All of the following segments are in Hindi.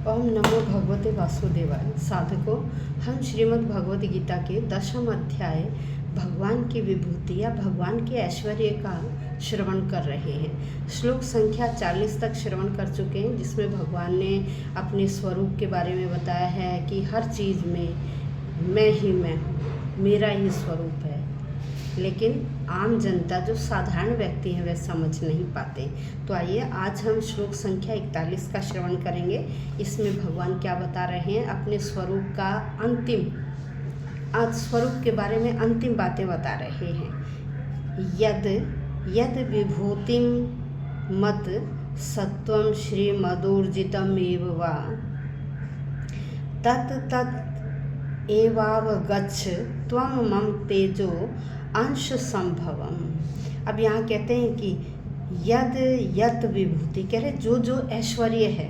ओम नमो भगवते वासुदेवाय। साधकों, हम श्रीमद् भगवद गीता के 10वें अध्याय भगवान की विभूति या भगवान के ऐश्वर्य का श्रवण कर रहे हैं। श्लोक संख्या 40 तक श्रवण कर चुके हैं, जिसमें भगवान ने अपने स्वरूप के बारे में बताया है कि हर चीज़ में मैं ही मैं हूँ, मेरा ही स्वरूप है। लेकिन आम जनता, जो साधारण व्यक्ति हैं, वे समझ नहीं पाते। तो आइए आज हम श्लोक संख्या 41 का श्रवण करेंगे। इसमें भगवान क्या बता रहे हैं, अपने स्वरूप का आज स्वरूप के बारे में अंतिम बातें बता रहे हैं। यद यद विभूतिम मत सत्वम श्रीमदूर्जितमेव वा तत् तत् एवावगच्छ त्वं मम तेजो अंश संभवम। अब यहाँ कहते हैं कि यद यत विभूति, कह रहे जो जो ऐश्वर्य है,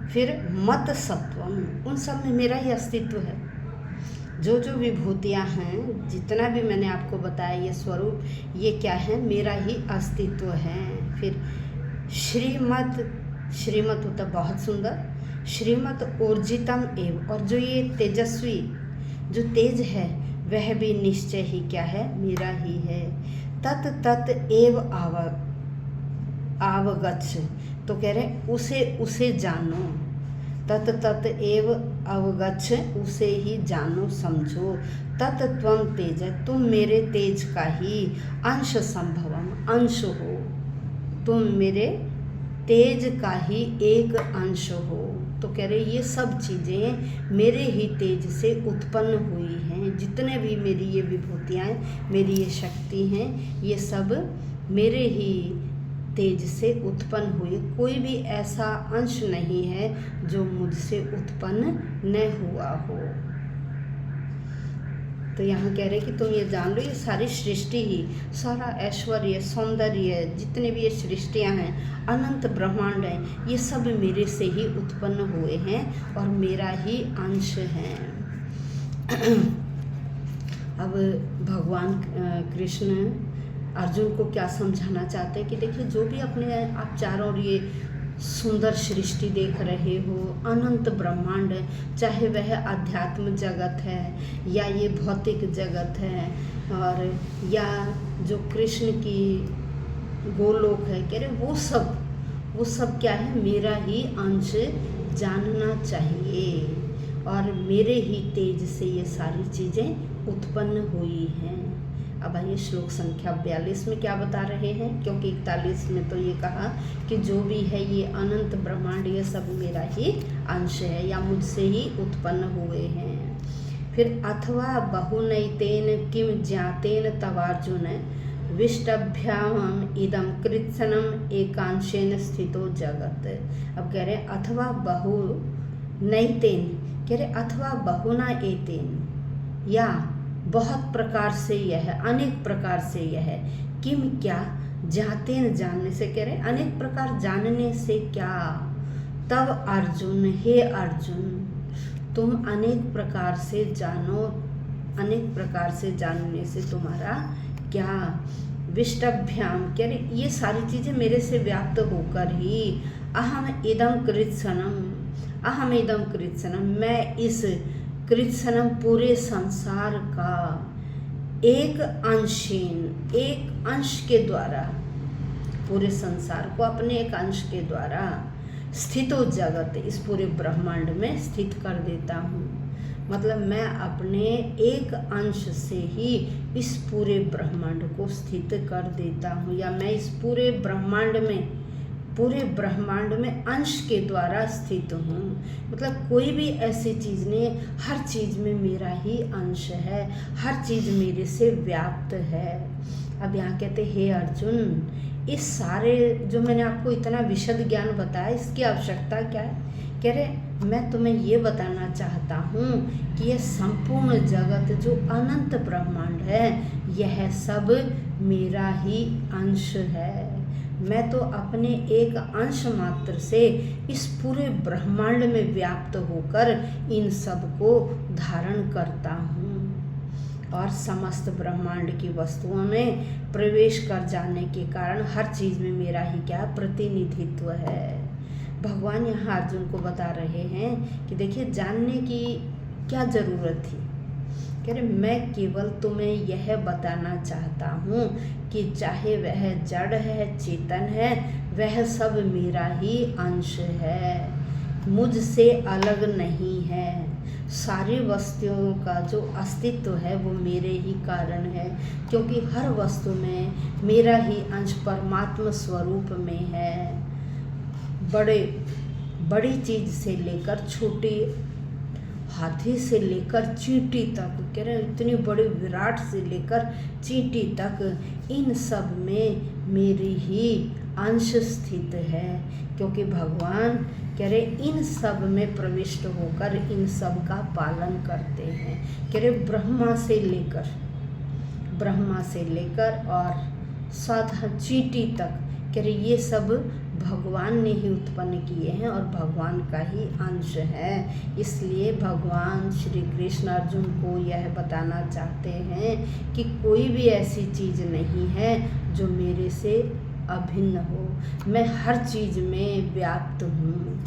फिर मत सत्वम, उन सब में मेरा ही अस्तित्व है। जो जो विभूतियाँ हैं, जितना भी मैंने आपको बताया ये स्वरूप, ये क्या है, मेरा ही अस्तित्व है। फिर श्रीमत होता बहुत सुंदर, श्रीमत ऊर्जितम एव, और जो ये तेजस्वी जो तेज है वह भी निश्चय ही क्या है, मेरा ही है। तत् तत् एव आवगच्छ, तो कह रहे उसे जानो। तत् तत् एव अवगच्छ, उसे ही जानो समझो। तत् त्वं तेज, तुम मेरे तेज का ही अंश संभवम, अंश हो। तुम मेरे तेज का ही एक अंश हो। तो कह रहे ये सब चीज़ें मेरे ही तेज से उत्पन्न हुई हैं। जितने भी मेरी ये विभूतियाँ, मेरी ये शक्ति हैं, ये सब मेरे ही तेज से उत्पन्न हुई। कोई भी ऐसा अंश नहीं है जो मुझसे उत्पन्न न हुआ हो। तो यहाँ कह रहे कि तुम ये जान लो, ये सारी सृष्टि ही, सारा ऐश्वर्य, सौंदर्य, जितने भी ये सृष्टियाँ हैं, अनंत ब्रह्मांड हैं, ये सब मेरे से ही उत्पन्न हुए हैं और मेरा ही अंश हैं। अब भगवान कृष्ण अर्जुन को क्या समझाना चाहते हैं कि देखिए, जो भी अपने आप चारों ओर ये सुंदर सृष्टि देख रहे हो, अनंत ब्रह्मांड है, चाहे वह अध्यात्म जगत है या ये भौतिक जगत है, और या जो कृष्ण की गोलोक है, कह रहे वो सब क्या है, मेरा ही अंश जानना चाहिए। और मेरे ही तेज से ये सारी चीज़ें उत्पन्न हुई हैं। अब आइए श्लोक संख्या 42 में क्या बता रहे हैं, क्योंकि 41 में तो ये कहा कि जो भी है ये अनंत ब्रह्मांड, ये सब मेरा ही अंश है या मुझसे ही उत्पन्न हुए हैं। फिर अथवा बहुनैतेन किम ज्ञातेन तवार्जुन विष्टभ्याम इदम कृत्सनम एकांशेन स्थितो जगत। अब कह रहे अथवा बहुनैतेन, कह रहे अथवा बहुना एतेन, या बहुत प्रकार से यह है, अनेक प्रकार से यह है। किम क्या, जाते न जानने से, कह रहे अनेक प्रकार जानने से क्या। तब अर्जुन, हे अर्जुन, तुम अनेक प्रकार से जानो, अनेक प्रकार से जानने से तुम्हारा क्या। विष्टभ्याम, कह रहे ये सारी चीज़ें मेरे से व्याप्त होकर ही अहम इदम कृत्सनम, मैं इस कृत्सनम पूरे संसार का एक अंश के द्वारा, पूरे संसार को अपने एक अंश के द्वारा स्थितो जगत, इस पूरे ब्रह्मांड में स्थित कर देता हूँ। मतलब मैं अपने एक अंश से ही इस पूरे ब्रह्मांड को स्थित कर देता हूँ, या मैं इस पूरे ब्रह्मांड में अंश के द्वारा स्थित हूँ। मतलब कोई भी ऐसी चीज़ नहीं, हर चीज़ में मेरा ही अंश है, हर चीज़ मेरे से व्याप्त है। अब यहाँ कहते हे अर्जुन, इस सारे जो मैंने आपको इतना विशद ज्ञान बताया, इसकी आवश्यकता क्या है। कह रहे मैं तुम्हें ये बताना चाहता हूँ कि यह संपूर्ण जगत जो अनंत ब्रह्मांड है, यह सब मेरा ही अंश है। मैं तो अपने एक अंश मात्र से इस पूरे ब्रह्मांड में व्याप्त होकर इन सब को धारण करता हूँ, और समस्त ब्रह्मांड की वस्तुओं में प्रवेश कर जाने के कारण हर चीज़ में मेरा ही क्या प्रतिनिधित्व है। भगवान यहाँ अर्जुन को बता रहे हैं कि देखिए जानने की क्या ज़रूरत थी। कह रहे मैं केवल तुम्हें यह बताना चाहता हूँ कि चाहे वह जड़ है चेतन है, वह सब मेरा ही अंश है, मुझसे अलग नहीं है। सारी वस्तुओं का जो अस्तित्व है वो मेरे ही कारण है, क्योंकि हर वस्तु में मेरा ही अंश परमात्मा स्वरूप में है। बड़ी चीज़ से लेकर छोटी हाथी से लेकर चींटी तक, कह रहे इतनी बड़ी विराट से लेकर चींटी तक, इन सब में मेरी ही अंश स्थित है, क्योंकि भगवान कह रहे इन सब में प्रविष्ट होकर इन सब का पालन करते हैं। कह रहे ब्रह्मा से लेकर और साधा चींटी तक, कह रहे ये सब भगवान ने ही उत्पन्न किए हैं और भगवान का ही अंश है। इसलिए भगवान श्री कृष्ण अर्जुन को यह बताना चाहते हैं कि कोई भी ऐसी चीज़ नहीं है जो मेरे से अभिन्न हो, मैं हर चीज़ में व्याप्त हूँ।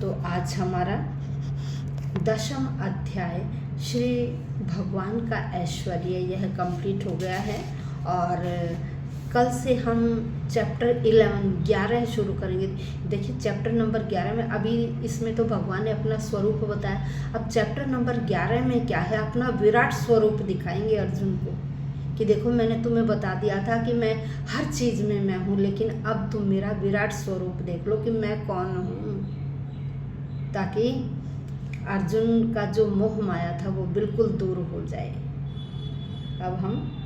तो आज हमारा 10वां अध्याय श्री भगवान का ऐश्वर्य यह कंप्लीट हो गया है और कल से हम चैप्टर 11 शुरू करेंगे। देखिए चैप्टर नंबर 11 में अभी इसमें तो भगवान ने अपना स्वरूप बताया, अब चैप्टर नंबर 11 में क्या है, अपना विराट स्वरूप दिखाएंगे अर्जुन को कि देखो मैंने तुम्हें बता दिया था कि मैं हर चीज़ में मैं हूँ, लेकिन अब तुम मेरा विराट स्वरूप देख लो कि मैं कौन हूँ, ताकि अर्जुन का जो मोह माया था वो बिल्कुल दूर हो जाए। अब हम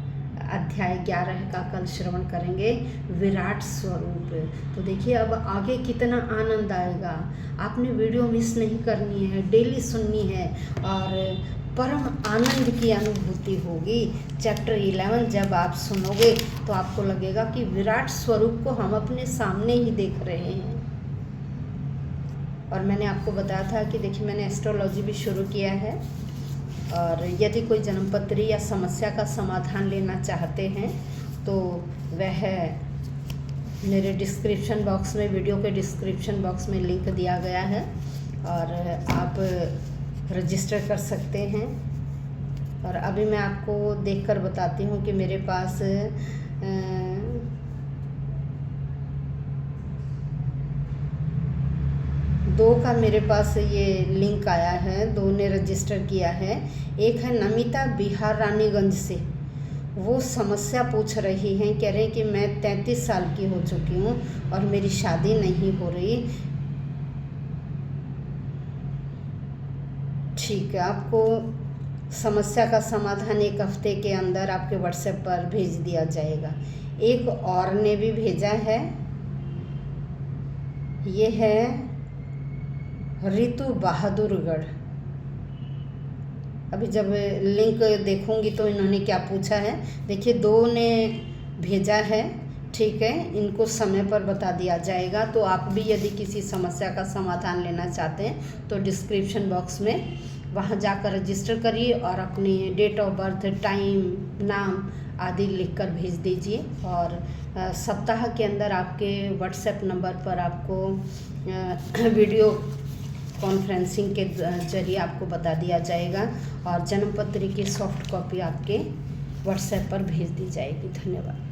अध्याय 11 का कल श्रवण करेंगे, विराट स्वरूप। तो देखिए अब आगे कितना आनंद आएगा। आपने वीडियो मिस नहीं करनी है, डेली सुननी है और परम आनंद की अनुभूति होगी। चैप्टर 11 जब आप सुनोगे तो आपको लगेगा कि विराट स्वरूप को हम अपने सामने ही देख रहे हैं। और मैंने आपको बताया था कि देखिए मैंने एस्ट्रोलॉजी भी शुरू किया है और यदि कोई जन्मपत्री या समस्या का समाधान लेना चाहते हैं तो वह मेरे डिस्क्रिप्शन बॉक्स में, वीडियो के डिस्क्रिप्शन बॉक्स में लिंक दिया गया है और आप रजिस्टर कर सकते हैं। और अभी मैं आपको देखकर बताती हूँ कि मेरे पास 2 का मेरे पास ये लिंक आया है, 2 ने रजिस्टर किया है। एक है नमिता बिहार रानीगंज से, वो समस्या पूछ रही हैं, कह रहे हैं कि मैं 33 साल की हो चुकी हूँ और मेरी शादी नहीं हो रही। ठीक है, आपको समस्या का समाधान 1 हफ्ते के अंदर आपके व्हाट्सएप पर भेज दिया जाएगा। एक और ने भी भेजा है, ये है रितु बहादुरगढ़। अभी जब लिंक देखूंगी तो इन्होंने क्या पूछा है, देखिए 2 ने भेजा है, ठीक है, इनको समय पर बता दिया जाएगा। तो आप भी यदि किसी समस्या का समाधान लेना चाहते हैं तो डिस्क्रिप्शन बॉक्स में वहां जाकर रजिस्टर करिए और अपनी डेट ऑफ बर्थ, टाइम, नाम आदि लिखकर भेज दीजिए और सप्ताह के अंदर आपके व्हाट्सएप नंबर पर आपको वीडियो कॉन्फ्रेंसिंग के जरिए आपको बता दिया जाएगा और जन्मपत्री की सॉफ्ट कॉपी आपके व्हाट्सएप पर भेज दी जाएगी। धन्यवाद।